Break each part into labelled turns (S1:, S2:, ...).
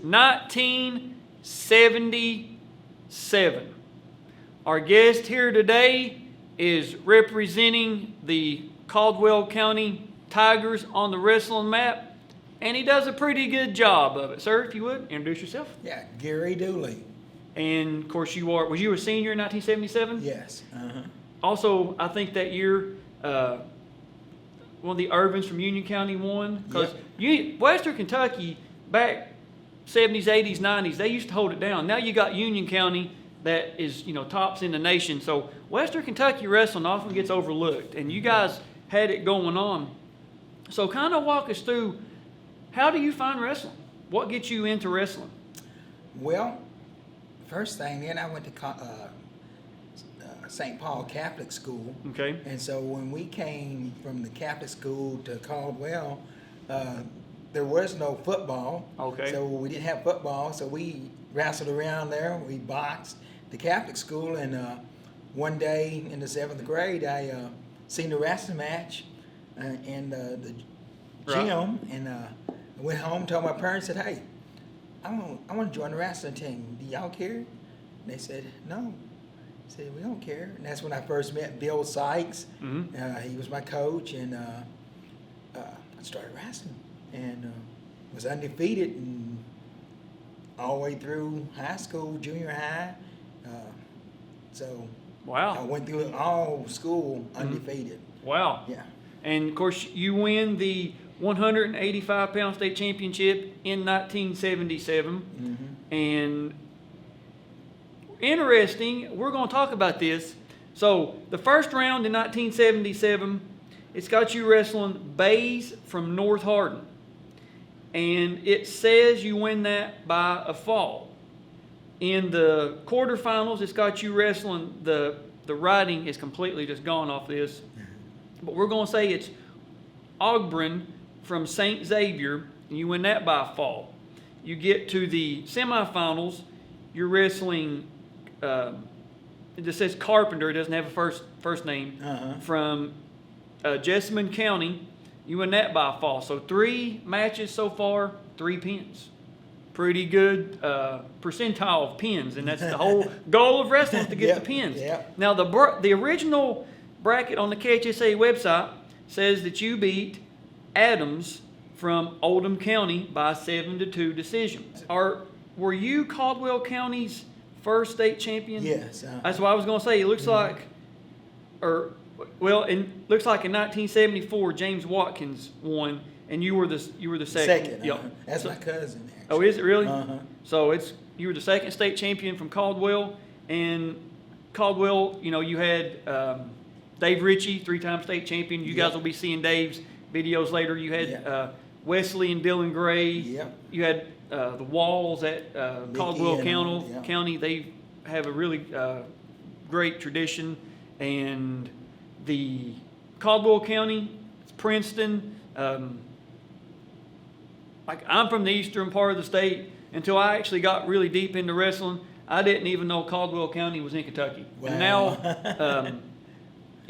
S1: 1977. Our guest here today is representing the Caldwell County Tigers on the wrestling map, and he does a pretty good job of it. Sir, if you would, introduce yourself.
S2: Yeah, Gary Dooley.
S1: And, of course, was you a senior in 1977?
S2: Yes. Uh-huh.
S1: Also, I think that year, one of the Irvins from Union County won. Because Western Kentucky, back 70s, 80s, 90s, they used to hold it down. Now you got Union County that is, tops in the nation. So Western Kentucky wrestling often gets overlooked. And you guys had it going on. So kind of walk us through, how do you find wrestling? What gets you into wrestling?
S2: Well, first thing, then I went to St. Paul Catholic School.
S1: Okay.
S2: And so when we came from the Catholic school to Caldwell, there was no football.
S1: Okay.
S2: So we didn't have football, so we wrestled around there. We boxed the Catholic school, and one day in the 7th grade, I seen the wrestling match in the gym, and I went home, told my parents, said, "Hey, I want to join the wrestling team. Do y'all care?" And they said, "No." I said, "We don't care." And that's when I first met Bill Sykes.
S1: Mm-hmm.
S2: He was my coach, and I started wrestling, and was undefeated and all the way through high school, junior high. So
S1: Wow.
S2: I went through all school undefeated.
S1: Wow.
S2: Yeah.
S1: And, of course, you win the 185-pound state championship in 1977.
S2: Mm-hmm.
S1: And interesting, we're going to talk about this. So the first round in 1977, it's got you wrestling Bays from North Hardin. And it says you win that by a fall. In the quarterfinals, it's got you wrestling, the writing is completely just gone off this. But we're going to say it's Ogburn from St. Xavier, and you win that by a fall. You get to the semifinals, you're wrestling, it just says Carpenter, it doesn't have a first name, from Jessamine County. You win that by a fall. So 3 matches so far, 3 pins. Pretty good percentile of pins, and that's the whole goal of wrestling is to get the pins.
S2: Yep.
S1: Now, the original bracket on the KHSA website says that you beat Adams from Oldham County by 7-2 decision. Were you Caldwell County's first state champion?
S2: Yes.
S1: That's what I was going to say. It looks like, it looks like in 1974 James Watkins won, and you were the second.
S2: Second.
S1: Yep.
S2: That's my cousin. Actually.
S1: Oh, is it really? So you were the second state champion from Caldwell, and Caldwell, you had Dave Ritchie, 3-time state champion. You guys will be seeing Dave's videos later. You had Wesley and Dylan Gray.
S2: Yep.
S1: You had the Walls at Caldwell County. They have a really great tradition, and the Caldwell County, Princeton. Like, I'm from the eastern part of the state. Until I actually got really deep into wrestling, I didn't even know Caldwell County was in Kentucky. Wow. And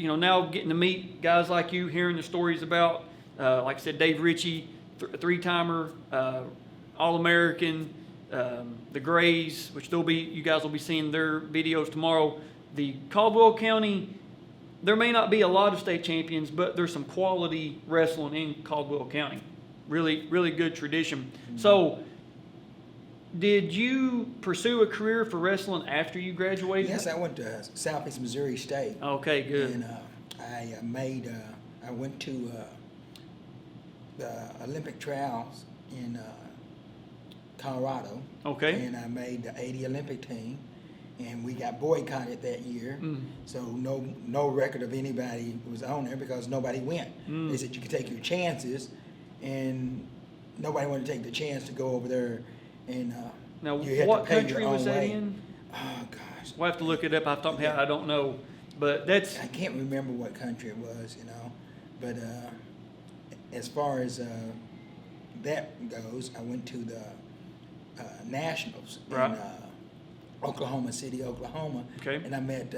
S1: now, now getting to meet guys like you, hearing the stories about, like I said, Dave Ritchie, 3-timer, All-American, the Grays, which you guys will be seeing their videos tomorrow. The Caldwell County, there may not be a lot of state champions, but there's some quality wrestling in Caldwell County. Really, really good tradition. So, did you pursue a career for wrestling after you graduated?
S2: Yes, I went to Southeast Missouri State.
S1: Okay, good.
S2: And I went to the Olympic trials in Colorado.
S1: Okay.
S2: And I made the 80 Olympic team, and we got boycotted that year. So no record of anybody was on there because nobody went. They said you could take your chances, and nobody wanted to take the chance to go over there. And
S1: now,
S2: you had
S1: what
S2: to pay
S1: country
S2: your
S1: was
S2: own
S1: that
S2: way.
S1: in?
S2: Oh gosh,
S1: We'll have to look it up. Off the top of my head, I don't know, but that's.
S2: I can't remember what country it was, But as far as that goes, I went to the Nationals in Oklahoma City, Oklahoma.
S1: Okay.
S2: And I met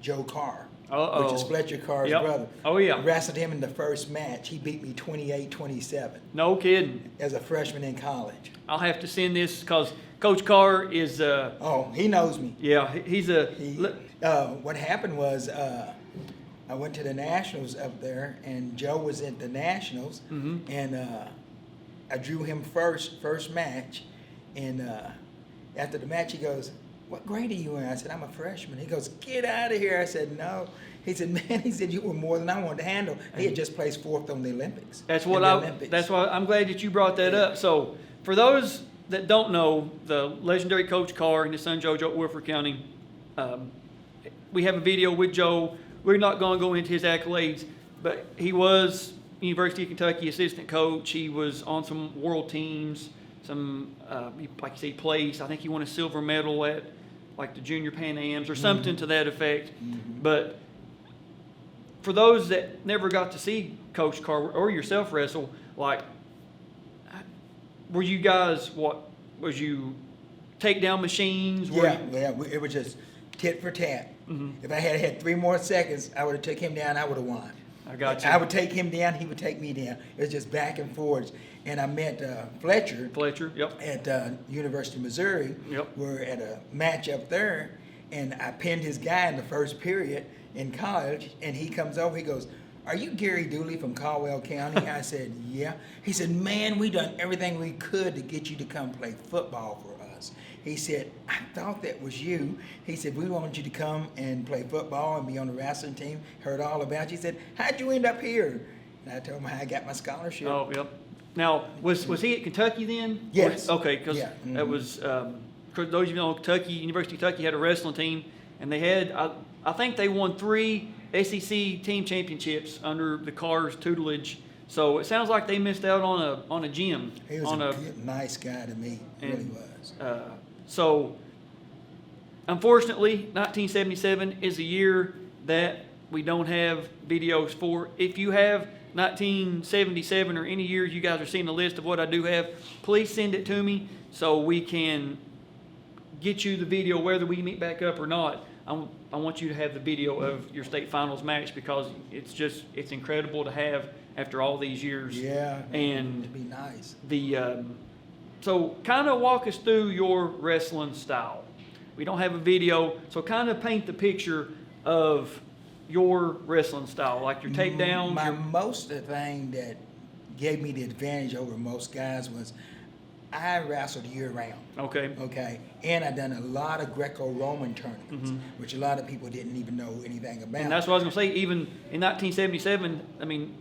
S2: Joe Carr.
S1: Uh-oh.
S2: which is Fletcher Carr's
S1: Yep.
S2: brother.
S1: Oh, yeah.
S2: Wrestled him in the first match. He beat me 28-27
S1: No kidding.
S2: as a freshman in college.
S1: I'll have to send this because Coach Carr is,
S2: Oh, he knows me.
S1: yeah, he's a.
S2: What happened was I went to the Nationals up there, and Joe was at the Nationals, and I drew him first match, and after the match he goes, "What grade are you in?" I said, "I'm a freshman." He goes, "Get out of here." I said, "No." He said, "Man," he said, "you were more than I wanted to handle." He had just placed fourth on the Olympics.
S1: That's why I'm glad that you brought that up. So for those that don't know, the legendary Coach Carr and his son JoJo at Wilford County, we have a video with Joe. We're not going to go into his accolades, but he was University of Kentucky assistant coach. He was on some world teams, some, like you say, placed. I think he won a silver medal at like the Junior Pan Ams or something to that effect. But for those that never got to see Coach Carr or yourself wrestle, like, were you guys, was you takedown machines?
S2: It was just tit for tat. If I had 3 more seconds, I would have took him down. I would have won.
S1: I got you.
S2: I would take him down. He would take me down. It was just back and forth. And I met Fletcher.
S1: Yep.
S2: At University of Missouri.
S1: Yep.
S2: We're at a match up there, and I pinned his guy in the first period in college. And he comes over. He goes, "Are you Gary Dooley from Caldwell County?" I said, "Yeah." He said, "Man, we done everything we could to get you to come play football for us." He said, "I thought that was you." He said, "We wanted you to come and play football and be on the wrestling team. Heard all about you." He said, "How'd you end up here?" And I told him how I got my scholarship.
S1: Oh, yep. Now, was he at Kentucky then?
S2: Yes.
S1: Okay, because
S2: Yeah.
S1: that was, for those of you who know, Kentucky, University of Kentucky had a wrestling team, and they had, I think they won 3 SEC team championships under the Carr's tutelage. So it sounds like they missed out on a gym.
S2: He was a good, nice guy to me. He really was.
S1: So, unfortunately, 1977 is a year that we don't have videos for. If you have 1977 or any years you guys are seeing the list of what I do have, please send it to me so we can get you the video whether we meet back up or not. I want you to have the video of your state finals match because it's incredible to have after all these years.
S2: Yeah,
S1: and
S2: it'd be nice.
S1: So kind of walk us through your wrestling style. We don't have a video, so kind of paint the picture of your wrestling style, like your takedowns.
S2: Most of the thing that gave me the advantage over most guys was I wrestled year round. Okay. And I done a lot of Greco-Roman tournaments, which a lot of people didn't even know anything about.
S1: And that's what I was going to say. Even in 1977, I mean,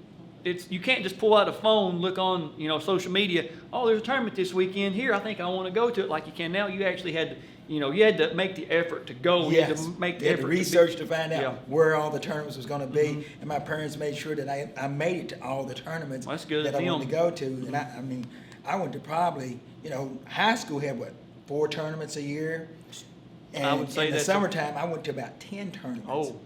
S1: you can't just pull out a phone, look on social media. Oh, there's a tournament this weekend here. I think I want to go to it. Like you can now. You actually had to. You had to make the effort to go.
S2: Yes.
S1: You had to make the effort.
S2: Research to find out where all the tournaments was going to be, and my parents made sure that I made it to all the tournaments that I wanted to go to. And I went to probably, high school had 4 tournaments a year, and
S1: I would say
S2: in the summertime I went to about 10 tournaments.
S1: Oh.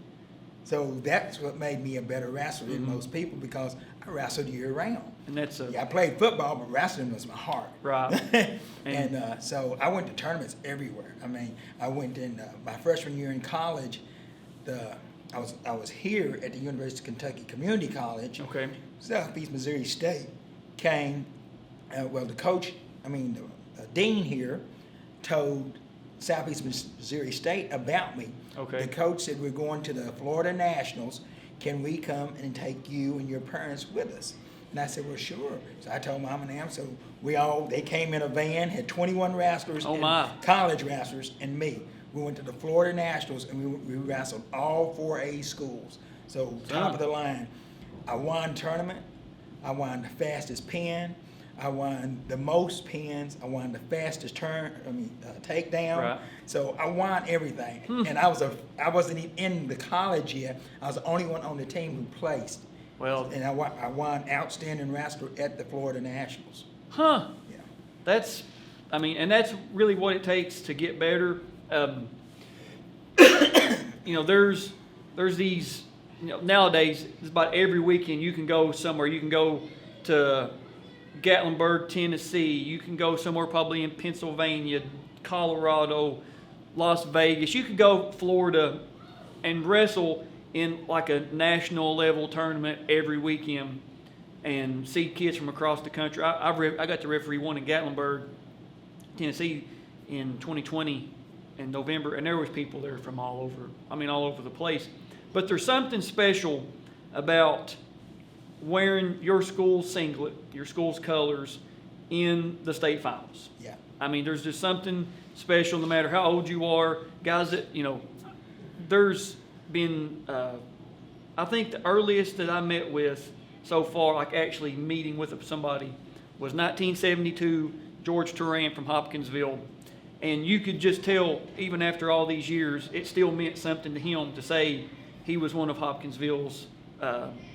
S2: So that's what made me a better wrestler than most people because I wrestled year round.
S1: And that's
S2: I played football, but wrestling was my heart.
S1: Right.
S2: And so I went to tournaments everywhere. I mean, I went in my freshman year in college. I was here at the University of Kentucky Community College.
S1: Okay.
S2: Southeast Missouri State came. The coach, the dean here, told Southeast Missouri State about me.
S1: Okay.
S2: The coach said, "We're going to the Florida Nationals. Can we come and take you and your parents with us?" And I said, "Well, sure." So I told Mom and them. So they came in a van, had 21 wrestlers, college wrestlers, and me. We went to the Florida Nationals, and we wrestled all 4A schools. So top of the line. I won tournament. I won the fastest pin. I won the most pins. I won the fastest takedown.
S1: Right.
S2: So I won everything. And I wasn't even in the college yet. I was the only one on the team who placed.
S1: Well,
S2: and I won outstanding wrestler at the Florida Nationals.
S1: Huh.
S2: Yeah.
S1: That's really what it takes to get better. There's these. Nowadays, it's about every weekend you can go somewhere. You can go to Gatlinburg, Tennessee. You can go somewhere probably in Pennsylvania, Colorado, Las Vegas. You could go Florida and wrestle in like a national level tournament every weekend and see kids from across the country. I got to referee one in Gatlinburg, Tennessee in 2020 in November, and there was people there from all over the place. But there's something special about wearing your school's singlet, your school's colors in the state finals.
S2: Yeah.
S1: I mean, there's just something special no matter how old you are. Guys that, there's been, I think the earliest that I met with so far, like actually meeting with somebody, was 1972, George Turan from Hopkinsville. And you could just tell, even after all these years, it still meant something to him to say he was one of Hopkinsville's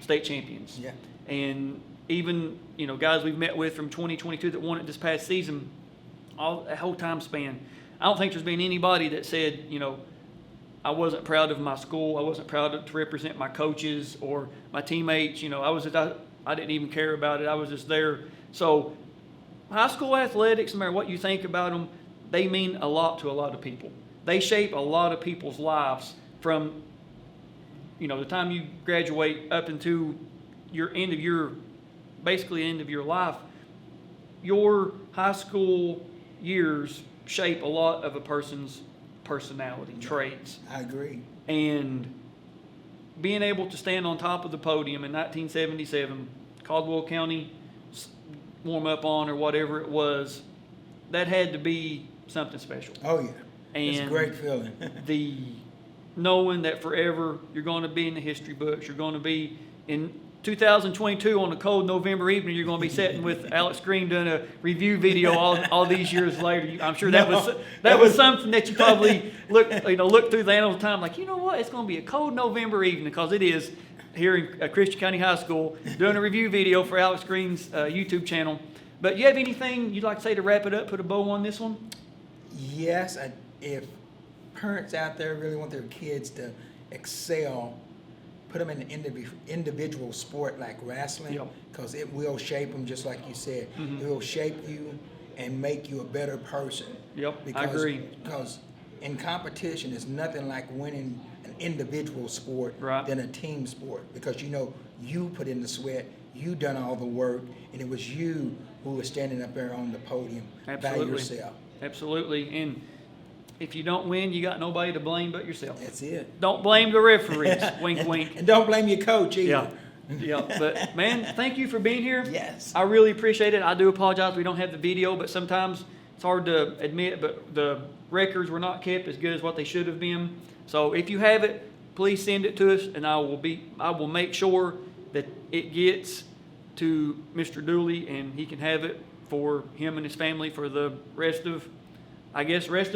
S1: state champions.
S2: Yeah.
S1: And even, guys we've met with from 2022 that won it this past season, that whole time span, I don't think there's been anybody that said, I wasn't proud of my school, I wasn't proud to represent my coaches or my teammates. I didn't even care about it. I was just there. So high school athletics, no matter what you think about them, they mean a lot to a lot of people. They shape a lot of people's lives from, the time you graduate up into your end of your life. Your high school years shape a lot of a person's personality, traits.
S2: I agree.
S1: And being able to stand on top of the podium in 1977, Caldwell County warm up on or whatever it was, that had to be something special.
S2: Oh yeah, it's a
S1: And
S2: great feeling.
S1: the knowing that forever you're going to be in the history books, you're going to be in 2022 on a cold November evening, you're going to be sitting with Alex Green doing a review video all these years later. I'm sure that was something that you probably look through the annals of time like, you know what, it's going to be a cold November evening, because it is here in Christian County High School doing a review video for Alex Green's YouTube channel. But you have anything you'd like to say to wrap it up, put a bow on this one?
S2: Yes, if parents out there really want their kids to excel, put them in an individual sport like wrestling, because it will shape them, just like you said.
S1: Mm-hmm.
S2: It will shape you and make you a better person.
S1: Yep, I agree.
S2: Because in competition, it's nothing like winning an individual sport than a team sport, because you put in the sweat, you done all the work, and it was you who was standing up there on the podium by yourself.
S1: Absolutely. And if you don't win, you got nobody to blame but yourself.
S2: That's it.
S1: Don't blame the referees. Wink, wink.
S2: And don't blame your coach either.
S1: Yeah. But man, thank you for being here.
S2: Yes.
S1: I really appreciate it. I do apologize we don't have the video, but sometimes it's hard to admit, but the records were not kept as good as what they should have been. So if you have it, please send it to us, and I will make sure that it gets to Mr. Dooley, and he can have it for him and his family for the rest of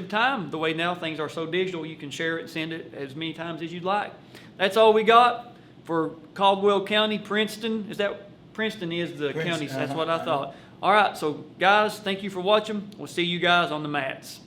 S1: time. The way now things are so digital, you can share it and send it as many times as you'd like. That's all we got for Caldwell County, Princeton. Princeton is the county, so that's what I thought. All right, so guys, thank you for watching. We'll see you guys on the mats.